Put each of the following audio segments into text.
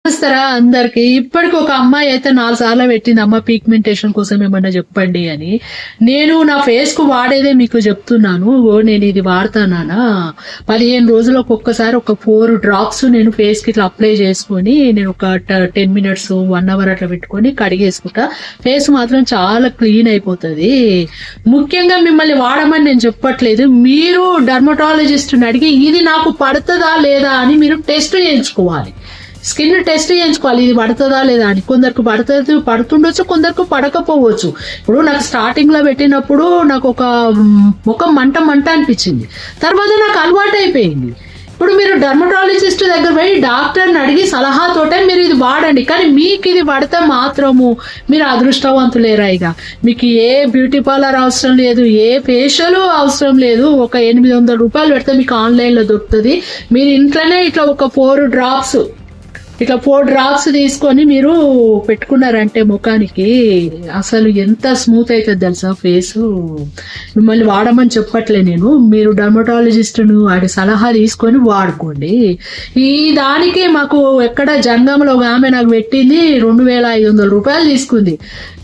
చూస్తారా అందరికి ఇప్పటికి ఒక అమ్మాయి అయితే 4 సార్లు పెట్టింది అమ్మ పిగ్మెంటేషన్ కోసం ఏమన్నా చెప్పండి అని. నేను నా ఫేస్ కు వాడేదే మీకు చెప్తున్నాను. నేను ఇది వాడతానా 15 రోజులకు ఒక్కసారి ఒక 4 డ్రాప్స్ నేను ఫేస్ కి ఇట్లా అప్లై చేసుకొని నేను ఒక 10 మినిట్స్ 1 అవర్ అట్లా పెట్టుకొని కడిగేసుకుంటా. ఫేస్ మాత్రం చాలా క్లీన్ అయిపోతుంది. ముఖ్యంగా మిమ్మల్ని వాడమని నేను చెప్పట్లేదు. మీరు డర్మటాలజిస్ట్ అడిగి ఇది నాకు పడుతుందా లేదా అని మీరు టెస్ట్ చేయించుకోవాలి. స్కిన్ టెస్ట్ చేయించుకోవాలి, ఇది పడుతుందా లేదా అని. కొందరికి పడుతుండొచ్చు, కొందరికి పడకపోవచ్చు. ఇప్పుడు నాకు స్టార్టింగ్ లో పెట్టినప్పుడు నాకు ఒక ముఖం మంట అనిపించింది. తర్వాత నాకు అలవాటు అయిపోయింది. ఇప్పుడు మీరు డర్మటాలజిస్ట్ దగ్గర పోయి డాక్టర్ని అడిగి సలహాతోటే మీరు ఇది వాడండి. కానీ మీకు ఇది పడితే మాత్రము మీరు అదృష్టవంతులేరా. ఇక మీకు ఏ బ్యూటీ పార్లర్ అవసరం లేదు, ఏ ఫేషియల్ అవసరం లేదు. ఒక 800 రూపాయలు పెడితే మీకు ఆన్లైన్లో దొరుకుతుంది. మీరు ఇంట్లోనే ఇట్లా ఒక 4 డ్రాప్స్ తీసుకొని మీరు పెట్టుకున్నారంటే ముఖానికి అసలు ఎంత స్మూత్ అవుతుంది తెలుసా ఫేస్. మిమ్మల్ని వాడమని చెప్పట్లే నేను, మీరు డర్మటాలజిస్ట్ను వాడి సలహా తీసుకొని వాడుకోండి. ఈ దానికి మాకు ఎక్కడ జంగంలో ఒక ఆమె నాకు పెట్టింది 2500 రూపాయలు తీసుకుంది.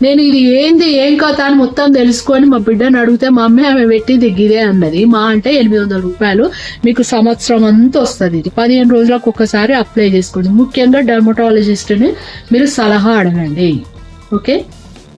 నేను ఇది ఏంది ఏం కథ అని మొత్తం తెలుసుకొని మా బిడ్డను అడిగితే మా అమ్మ ఆమె పెట్టింది గిదే అన్నది. మా అంటే 800 రూపాయలు మీకు సంవత్సరం అంతా వస్తుంది. ఇది 15 రోజులకు ఒక్కసారి అప్లై చేసుకోండి. ముఖ్యంగా డర్మటాలజిస్ట్ ని మీరు సలహా అడగండి. ఓకే.